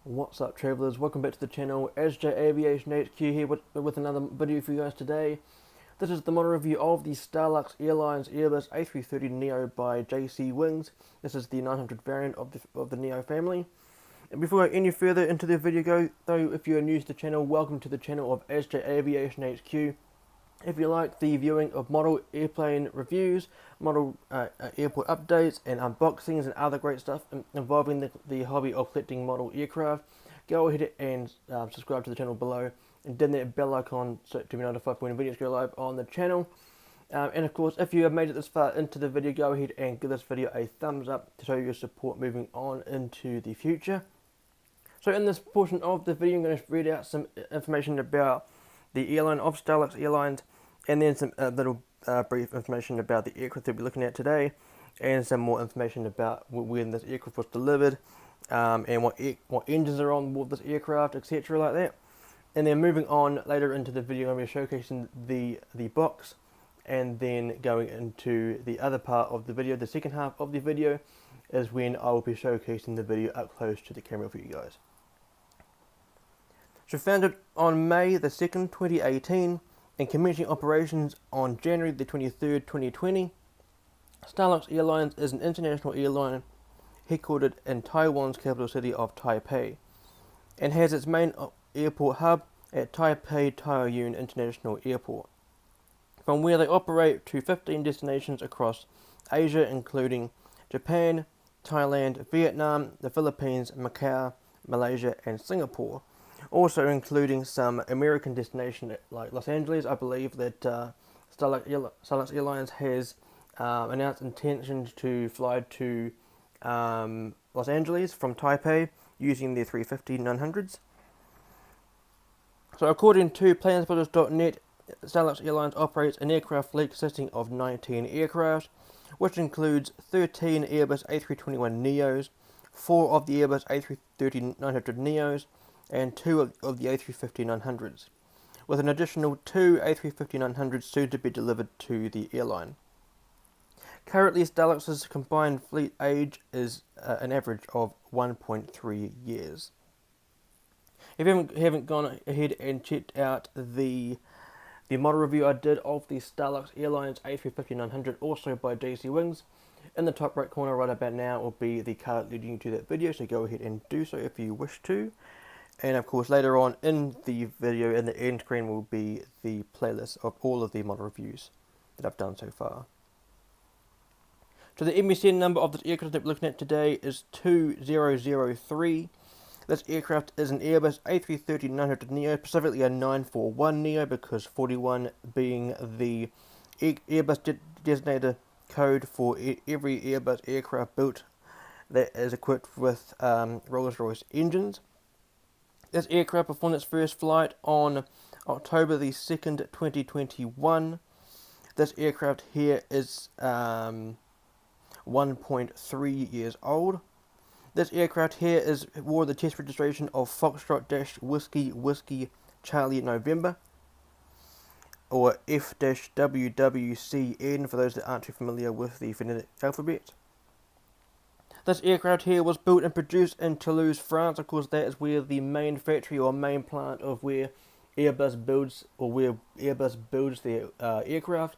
What's up, travellers? Welcome back to the channel. SJ Aviation HQ here with another video for you guys today. This is the model review of the Starlux Airlines Airbus A330neo by JC Wings. This is the 900 variant of the Neo family. And before I go any further into the video, though, if you are new to the channel, welcome to the channel of SJ Aviation HQ. If you like the viewing of model airplane reviews, model airport updates and unboxings and other great stuff involving the hobby of collecting model aircraft, go ahead and subscribe to the channel below and then that bell icon to be notified when videos go live on the channel. And of course, if you have made it this far into the video, go ahead and give this video a thumbs up to show your support moving on into the future. So in this portion of the video, I'm going to read out some information about the airline of Starlux Airlines, and then some little brief information about the aircraft that we're looking at today, and some more information about when this aircraft was delivered, and what engines are on board this aircraft, etc. like that. And then moving on later into the video, I'm going to be showcasing the box, and then going into the other part of the video. The second half of the video is when I will be showcasing the video up close to the camera for you guys. So founded on May the 2nd, 2018, and commencing operations on January the 23rd, 2020, Starlux Airlines is an international airline headquartered in Taiwan's capital city of Taipei, and has its main airport hub at Taipei Taoyuan International Airport, from where they operate to 15 destinations across Asia, including Japan, Thailand, Vietnam, the Philippines, Macau, Malaysia and Singapore. Also including some American destinations like Los Angeles. I believe that Starlux Airlines has announced intentions to fly to Los Angeles from Taipei using their 350-900s. So according to planespotters.net, Starlux Airlines operates an aircraft fleet consisting of 19 aircraft, which includes 13 Airbus A321neos, 4 of the Airbus A330-900neos, and 2 of the A350-900s, with an additional 2 A350-900s soon to be delivered to the airline. Currently, Starlux's combined fleet age is an average of 1.3 years. If you haven't gone ahead and checked out the model review I did of the Starlux Airlines A350-900, also by JC Wings, in the top right corner right about now will be the card leading to that video, so go ahead and do so if you wish to. And of course later on in the video, in the end screen, will be the playlist of all of the model reviews that I've done so far. So the MSN number of this aircraft that we're looking at today is 2003. This aircraft is an Airbus A330-900neo, specifically a 941neo, because 41 being the Airbus designator code for every Airbus aircraft built that is equipped with Rolls-Royce engines. This aircraft performed its first flight on October the 2nd, 2021. This aircraft here is 1.3 years old. This aircraft here wore the test registration of Foxtrot-Whiskey Charlie November, or F-WWCN for those that aren't too familiar with the phonetic alphabet. This aircraft here was built and produced in Toulouse, France. Of course, that is where the main factory or main plant of where Airbus builds their aircraft.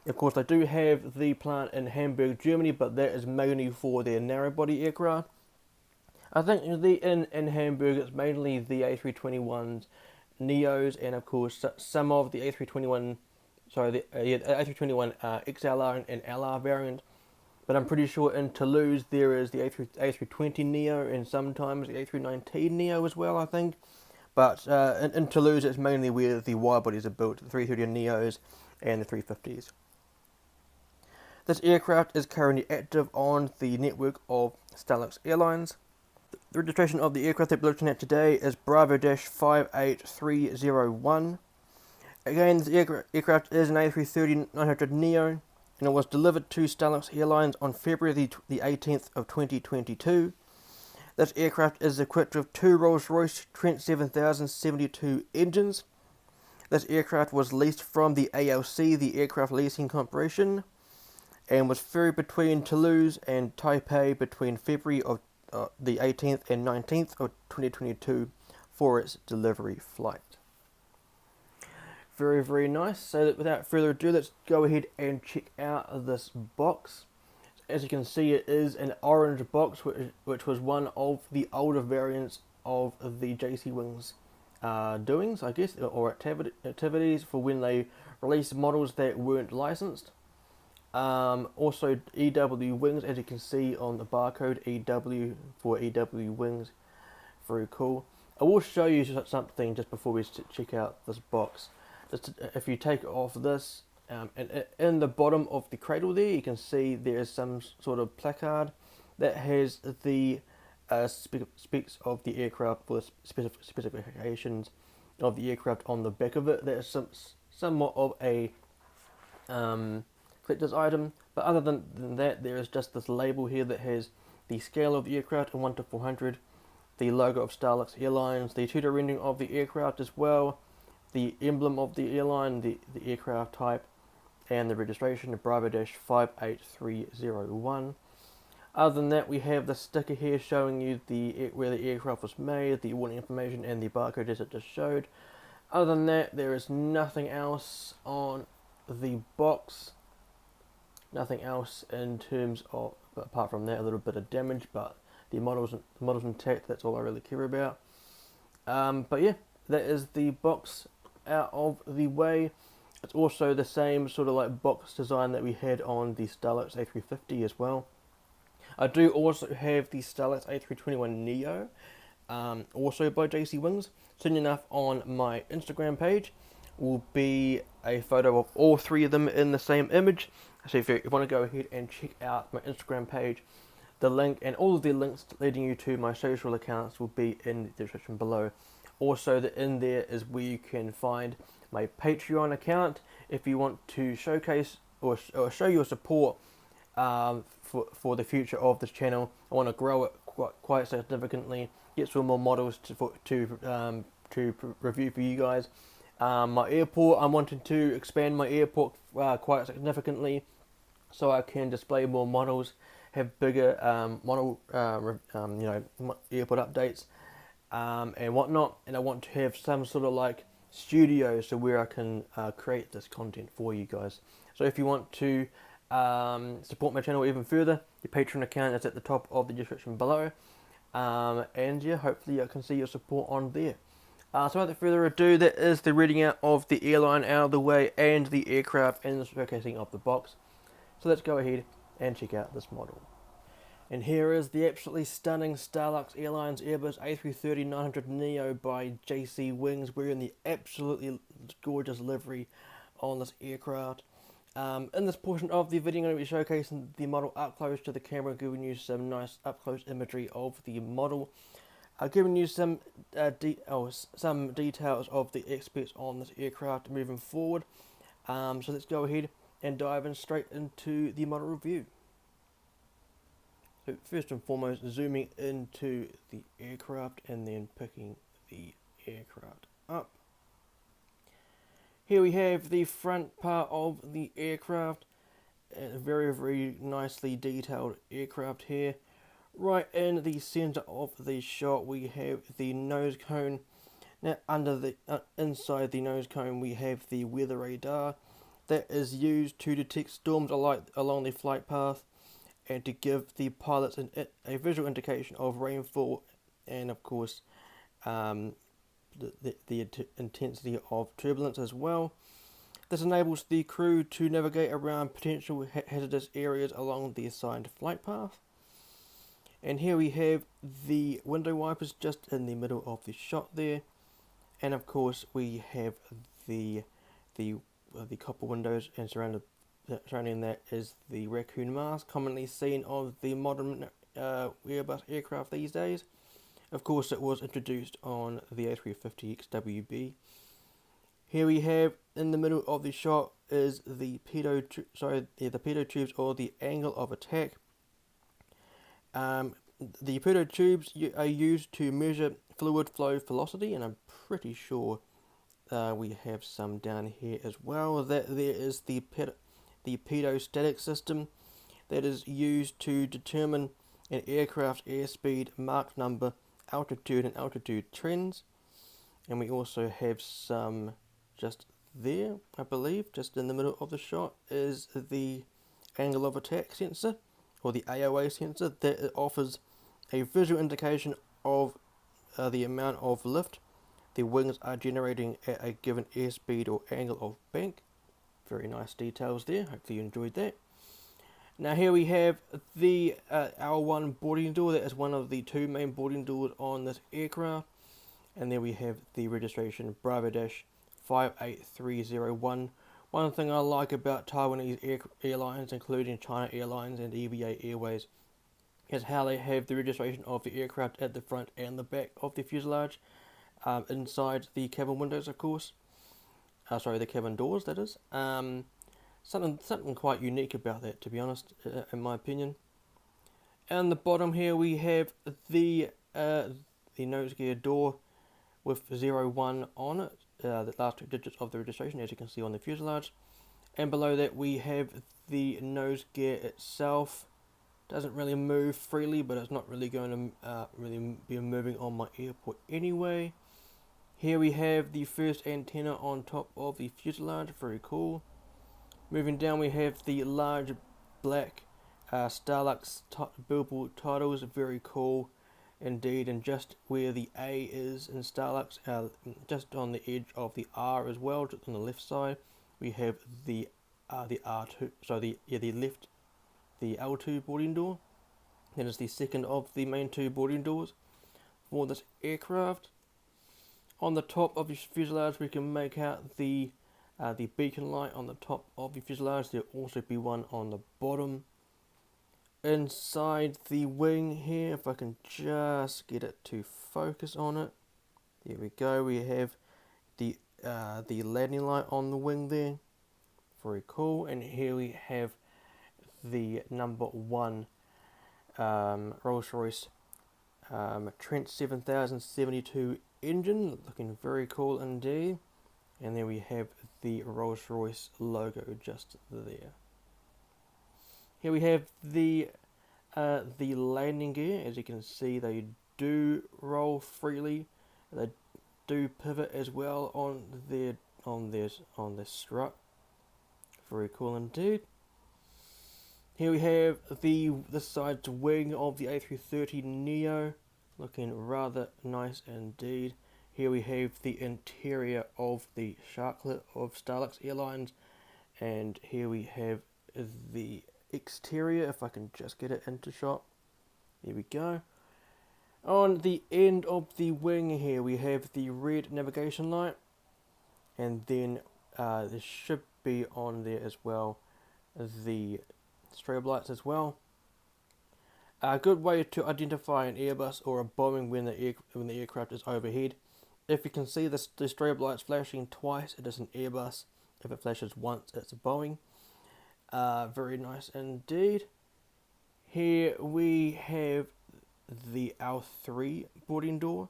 Of course, they do have the plant in Hamburg, Germany, but that is mainly for their narrow-body aircraft. I think in Hamburg it's mainly the A321s, Neos, and of course some of the A321 XLR and LR variant. But I'm pretty sure in Toulouse there is the A320neo and sometimes the A319neo as well, I think. But in Toulouse it's mainly where the wide bodies are built, the 330neos and the 350s. This aircraft is currently active on the network of Starlux Airlines. The registration of the aircraft that we're looking at today is Bravo-58301. Again, this aircraft is an A330-900neo, and it was delivered to Starlux Airlines on February the 18th of 2022. This aircraft is equipped with 2 Rolls-Royce Trent 7072 engines. This aircraft was leased from the ALC, the Aircraft Leasing Corporation, and was ferried between Toulouse and Taipei between February of the 18th and 19th of 2022 for its delivery flight. Very, very nice. So without further ado, let's go ahead and check out this box. As you can see, it is an orange box, which was one of the older variants of the JC Wings doings, I guess, or activities for when they released models that weren't licensed. Also, EW Wings, as you can see on the barcode, EW for EW Wings. Very cool. I will show you something just before we check out this box. If you take off this, and in the bottom of the cradle there, you can see there is some sort of placard that has the specs of the aircraft, for specifications of the aircraft on the back of it. There's somewhat of a collector's item, but other than that, there is just this label here that has the scale of the aircraft in 1 to 400, the logo of Starlux Airlines, the 2D rendering of the aircraft as well, the emblem of the airline, the aircraft type, and the registration, Bravo-58301. Other than that, we have the sticker here showing you where the aircraft was made, the warning information, and the barcode as it just showed. Other than that, there is nothing else on the box. Nothing else in terms of, apart from that, a little bit of damage, but the model's intact. That's all I really care about. But yeah, that is the box out of the way. It's also the same sort of like box design that we had on the Starlux A350 as well. I do also have the Starlux A321neo, also by JC Wings. Soon enough, on my Instagram page will be a photo of all three of them in the same image. So if you want to go ahead and check out my Instagram page, the link and all of the links leading you to my social accounts will be in the description below. Also, in there is where you can find my Patreon account if you want to showcase or show your support for the future of this channel. I want to grow it quite significantly, get some more models to review for you guys. My airport, I'm wanting to expand my airport quite significantly, so I can display more models, have bigger model, airport updates and whatnot. And I want to have some sort of like studio, so where I can create this content for you guys. So if you want to support my channel even further, the Patreon account is at the top of the description below. And yeah, hopefully I can see your support on there. So without further ado, that is the reading out of the airline out of the way, and the aircraft, and the showcasing of the box. So let's go ahead and check out this model. And here is the absolutely stunning Starlux Airlines Airbus A330-900neo by JC Wings, wearing the absolutely gorgeous livery on this aircraft. In this portion of the video, I'm going to be showcasing the model up close to the camera, giving you some nice up close imagery of the model. Giving you some details of the aspects on this aircraft moving forward. So let's go ahead and dive in straight into the model review. So first and foremost, zooming into the aircraft and then picking the aircraft up. Here we have the front part of the aircraft. A very, very nicely detailed aircraft here. Right in the center of the shot, we have the nose cone. Now, inside the nose cone, we have the weather radar that is used to detect storms along the flight path, and to give the pilots a visual indication of rainfall, and of course, the intensity of turbulence as well. This enables the crew to navigate around potential hazardous areas along the assigned flight path. And here we have the window wipers just in the middle of the shot there, and of course we have the copper windows, and surrounding that is the raccoon mask, commonly seen on the modern Airbus aircraft these days. Of course, it was introduced on the A350 XWB. Here we have in the middle of the shot is the pitot tubes, or the angle of attack. The pitot tubes are used to measure fluid flow velocity, and I'm pretty sure we have some down here as well. That there is the pitot static system that is used to determine and aircraft airspeed, Mach number, altitude and altitude trends. And we also have some just there, I believe, just in the middle of the shot is the angle of attack sensor, or the AOA sensor, that offers a visual indication of the amount of lift the wings are generating at a given airspeed or angle of bank. Very nice details there, hopefully you enjoyed that. Now here we have the L1 boarding door. That is one of the two main boarding doors on this aircraft. And there we have the registration Bravo-58301. One thing I like about Taiwanese airlines, including China Airlines and EVA Airways, is how they have the registration of the aircraft at the front and the back of the fuselage, inside the cabin windows, of course. The cabin doors, that is. Something quite unique about that, to be honest, in my opinion. And the bottom here we have the nose gear door with 01 on it, the last two digits of the registration, as you can see on the fuselage. And below that we have the nose gear itself. Doesn't really move freely, but it's not really going to really be moving on my airport anyway. Here we have the first antenna on top of the fuselage, very cool. Moving down we have the large black Starlux billboard titles, very cool indeed, and just where the A is in Starlux, just on the edge of the R as well, just on the left side, we have the R2, so the L2 boarding door. That is the second of the main two boarding doors for this aircraft. On the top of the fuselage we can make out the beacon light on the top of the fuselage. There will also be one on the bottom. Inside the wing here, if I can just get it to focus on it. There we go, we have the landing light on the wing there. Very cool. And here we have the number 1 Rolls-Royce Trent 7072 engine, looking very cool indeed. And then we have the Rolls-Royce logo just there. Here we have the landing gear. As you can see, they do roll freely. They do pivot as well on their strut. Very cool indeed. Here we have the side wing of the A330neo, looking rather nice indeed. Here we have the interior of the sharklet of Starlux Airlines, and here we have the exterior, if I can just get it into shot. There we go. On the end of the wing here we have the red navigation light, and then there should be on there as well the strobe lights as well. A good way to identify an Airbus or a Boeing when the aircraft is overhead. If you can see the strobe lights flashing twice, it is an Airbus. If it flashes once, it's a Boeing. Very nice indeed. Here we have the L3 boarding door.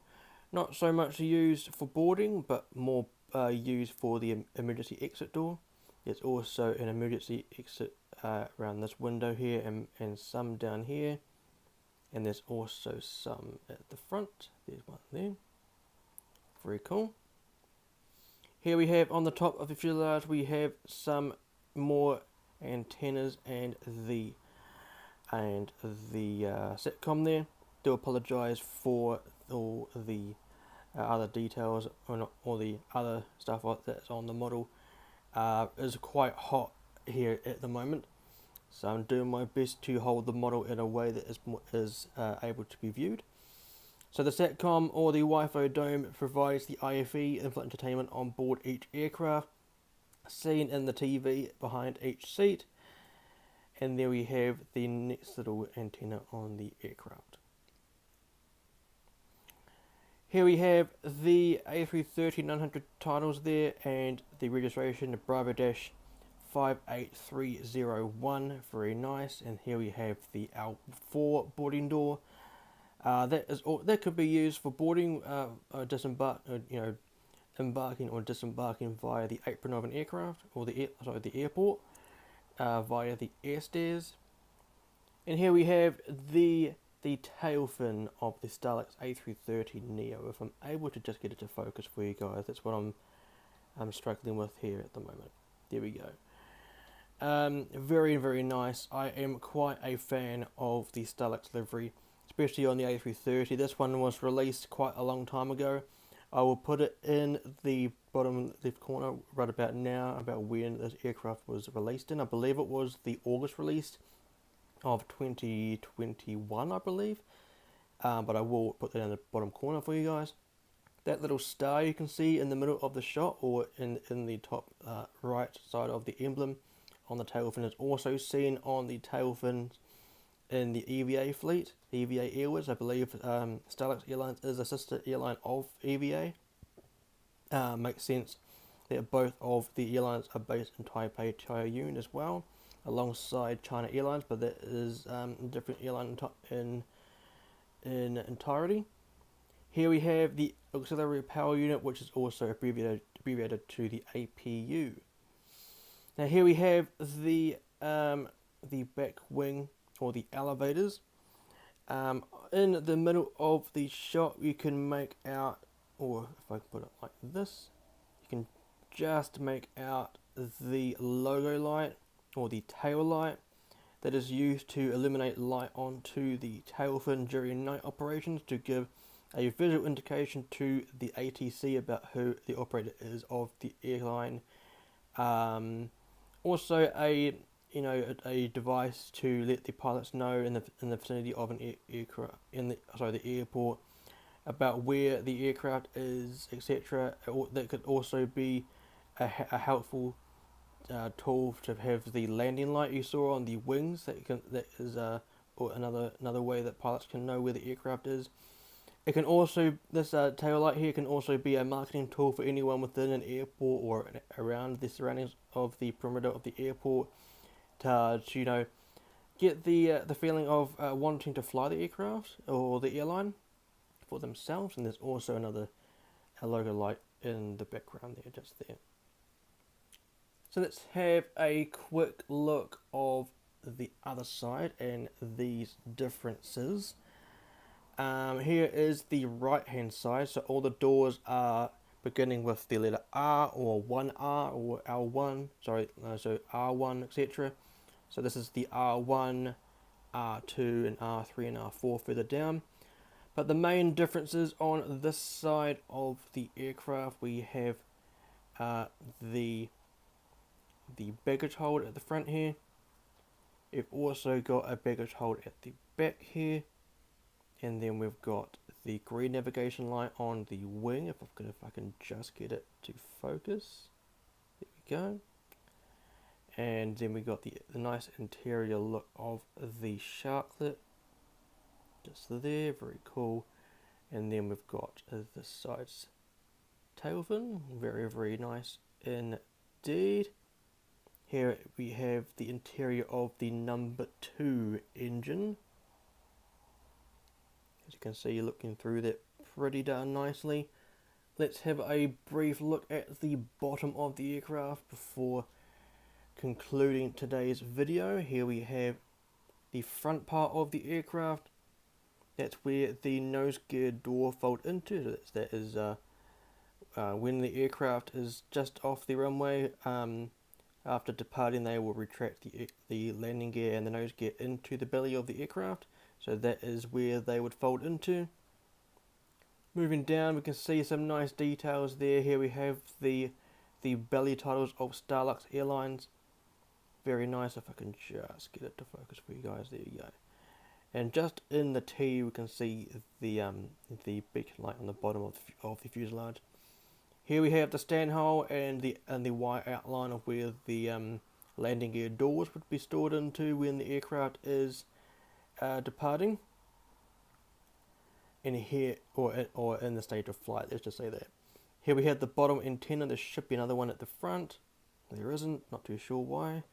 Not so much used for boarding, but more used for the emergency exit door. There's also an emergency exit around this window here, and some down here. And there's also some at the front. There's one there. Very cool. Here we have on the top of the fuselage we have some more antennas and the SATCOM there. Do apologise for all the other details or all the other stuff that's on the model. Is quite hot here at the moment, so I'm doing my best to hold the model in a way that is able to be viewed. So the SATCOM or the Wi-Fi dome provides the IFE in-flight entertainment on board each aircraft, seen in the TV behind each seat. And there we have the next little antenna on the aircraft. Here we have the A330-900 titles there, and the registration Bravo-58301, very nice. And here we have the L4 boarding door. That could be used for boarding, embarking or disembarking via the apron of an aircraft, or the airport, via the air stairs. And here we have the the tail fin of the Starlux A330neo. If I'm able to just get it to focus for you guys, that's what I'm struggling with here at the moment. There we go. Very, very nice. I am quite a fan of the Starlux livery, especially on the A330. This one was released quite a long time ago. I will put it in the bottom left corner right about now, about when this aircraft was released in. I believe it was the August release of 2021, I believe. But I will put that in the bottom corner for you guys. That little star you can see in the middle of the shot, or in the top right side of the emblem on the tail fin, is also seen on the tail fins in the EVA fleet, EVA Airways. I believe Starlux Airlines is a sister airline of EVA. Makes sense that both of the airlines are based in Taipei, Taoyuan as well, alongside China Airlines, but that is a different airline in entirety. Here we have the auxiliary power unit, which is also abbreviated to the APU. Now here we have the back wing, or the elevators. In the middle of the shot, you can make out, or if I put it like this, you can just make out the logo light, or the tail light, that is used to illuminate light onto the tail fin during night operations to give a visual indication to the ATC about who the operator is of the airline. Also a device to let the pilots know in the vicinity of an aircraft the airport about where the aircraft is, etc. That could also be a helpful tool to have the landing light you saw on the wings. That is or another way that pilots can know where the aircraft is. It can also, this tail light here can also be a marketing tool for anyone within an airport or around the surroundings of the perimeter of the airport to get the feeling of wanting to fly the aircraft or the airline for themselves. And there's also another logo light in the background there, just there. So let's have a quick look of the other side and these differences. Here is the right hand side, so all the doors are beginning with the letter R or 1R or L1, so R1, etc. So this is the R1, R2 and R3 and R4 further down. But the main differences on this side of the aircraft, we have the baggage hold at the front here. You've also got a baggage hold at the back here. And then we've got the green navigation light on the wing, if I can just get it to focus. There we go. And then we got the nice interior look of the sharklet. Just there, very cool. And then we've got the sides tail fin, very, very nice indeed. Here we have the interior of the number 2 engine. As you can see, looking through that pretty darn nicely. Let's have a brief look at the bottom of the aircraft before concluding today's video. Here we have the front part of the aircraft. That's where the nose gear door fold into. That is when the aircraft is just off the runway. After departing, they will retract the landing gear and the nose gear into the belly of the aircraft. So that is where they would fold into. Moving down, we can see some nice details there. Here we have the belly titles of Starlux Airlines. Very nice. If I can just get it to focus for you guys, there you go. And just in the T, we can see the beacon light on the bottom of the fuselage. Here we have the stand hole and the Y outline of where the landing gear doors would be stored into when the aircraft is departing. And here, or in the state of flight, let's just say that. Here we have the bottom antenna. There should be another one at the front. There isn't, not too sure why.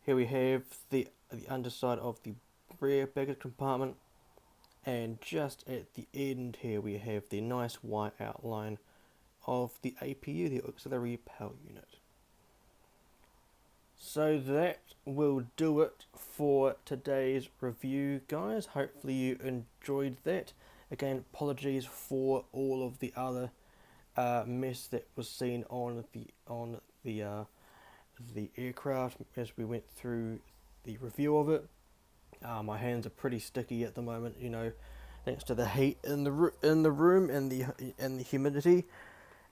Here we have the underside of the rear baggage compartment. And just at the end here we have the nice white outline of the APU, the auxiliary power unit. So that will do it for today's review, guys. Hopefully you enjoyed that. Again, apologies for all of the other mess that was seen on the aircraft as we went through the review of it. My hands are pretty sticky at the moment, thanks to the heat in the room and the humidity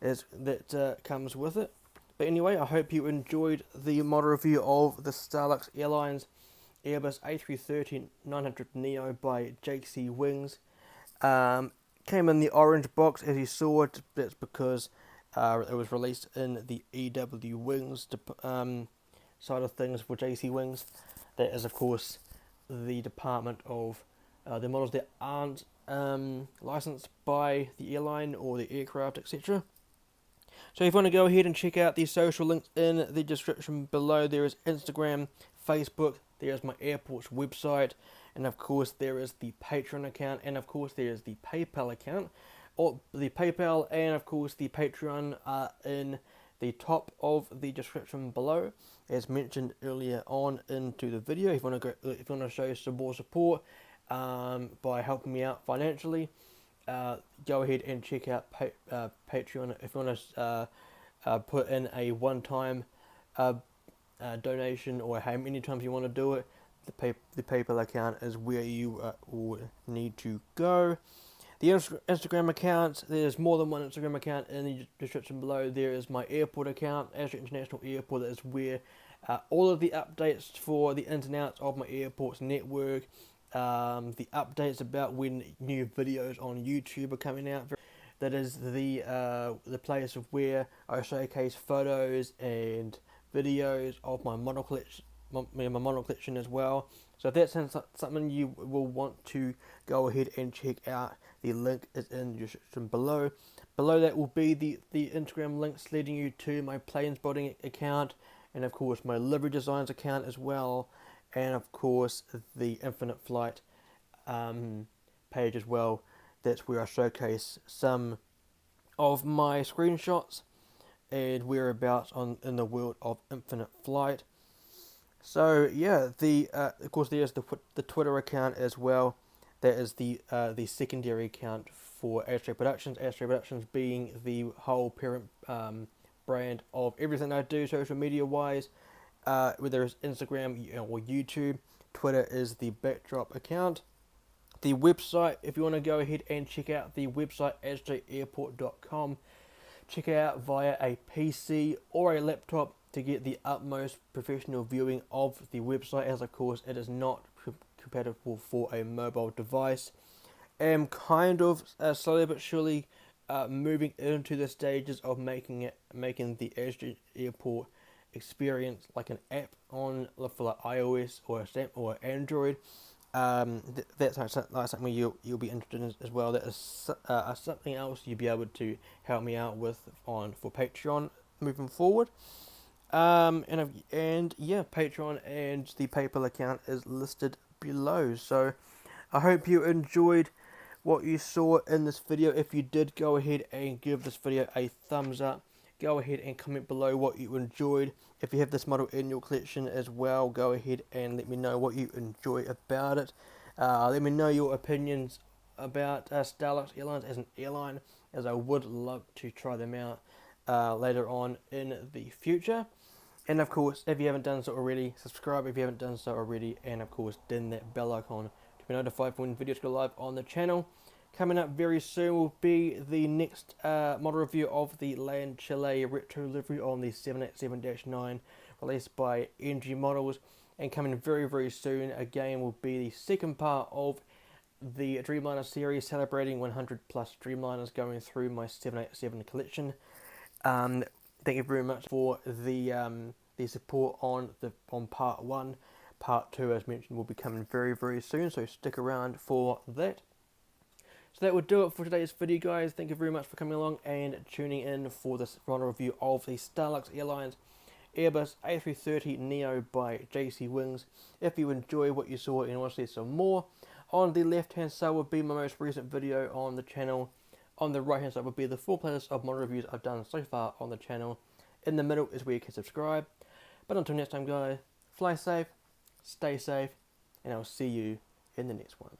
as that comes with it. But anyway, I hope you enjoyed the model review of the Starlux Airlines Airbus A330-900neo by JC Wings. Came in the orange box, as you saw. That's because it was released in the EW Wings side of things for JC Wings. That is, of course, the department of the models that aren't licensed by the airline or the aircraft, etc. So if you want to go ahead and check out the social links in the description below, there is Instagram, Facebook, there is my airport's website, and of course there is the Patreon account, and of course there is the PayPal account. Or the PayPal and of course the Patreon are in the top of the description below, as mentioned earlier on into the video. If you want to show some more support by helping me out financially, go ahead and check out Patreon. If you want to put in a one-time donation, or how many times you want to do it, the PayPal account is where you will need to go. The Instagram account, there's more than one Instagram account in the description below. There is my airport account, Astro International Airport. That is where all of the updates for the ins and outs of my airport's network, the updates about when new videos on YouTube are coming out. That is the place of where I showcase photos and videos of my model collection as well. So if that sounds like something you will want to go ahead and check out, the link is in the description below. Below that will be the Instagram links leading you to my plane spotting account, and of course my livery designs account as well, and of course the Infinite Flight page as well. That's where I showcase some of my screenshots and whereabouts in the world of Infinite Flight. So yeah, of course there's the Twitter account as well. That is the secondary account for Astro Productions. Astro Productions being the whole parent brand of everything I do social media wise, whether it's Instagram or YouTube. Twitter is the backdrop account. The website, if you want to go ahead and check out the website, astroairport.com, check it out via a PC or a laptop to get the utmost professional viewing of the website, as of course it is not compatible for a mobile device. I'm kind of slowly but surely moving into the stages of making the Astro Airport experience like an app for like iOS or Android. That's something you'll be interested in as well. That is something else you'll be able to help me out with for Patreon moving forward. And yeah, Patreon and the PayPal account is listed below. So I hope you enjoyed what you saw in this video. If you did, go ahead and give this video a thumbs up. Go ahead and comment below what you enjoyed. If you have this model in your collection as well, go ahead and let me know what you enjoy about it. Let me know your opinions about Starlux Airlines as an airline, as I would love to try them out later on in the future. And of course, if you haven't done so already, subscribe if you haven't done so already, and of course ding that bell icon to be notified when videos go live on the channel. Coming up very soon will be the next model review of the Land Chile retro livery on the 787-9 released by NG Models, and coming very very soon again will be the second part of the Dreamliner series, celebrating 100 plus Dreamliners going through my 787 collection. Thank you very much for the support on part 1. Part 2, as mentioned, will be coming very very soon, so stick around for that. So that would do it for today's video, guys. Thank you very much for coming along and tuning in for this final review of the Starlux Airlines Airbus A330neo by JC Wings. If you enjoy what you saw and want to see some more, on the left hand side would be my most recent video on the channel. On the right hand side would be the full playlist of model reviews I've done so far on the channel. In the middle is where you can subscribe. But until next time, guys, fly safe, stay safe, and I'll see you in the next one.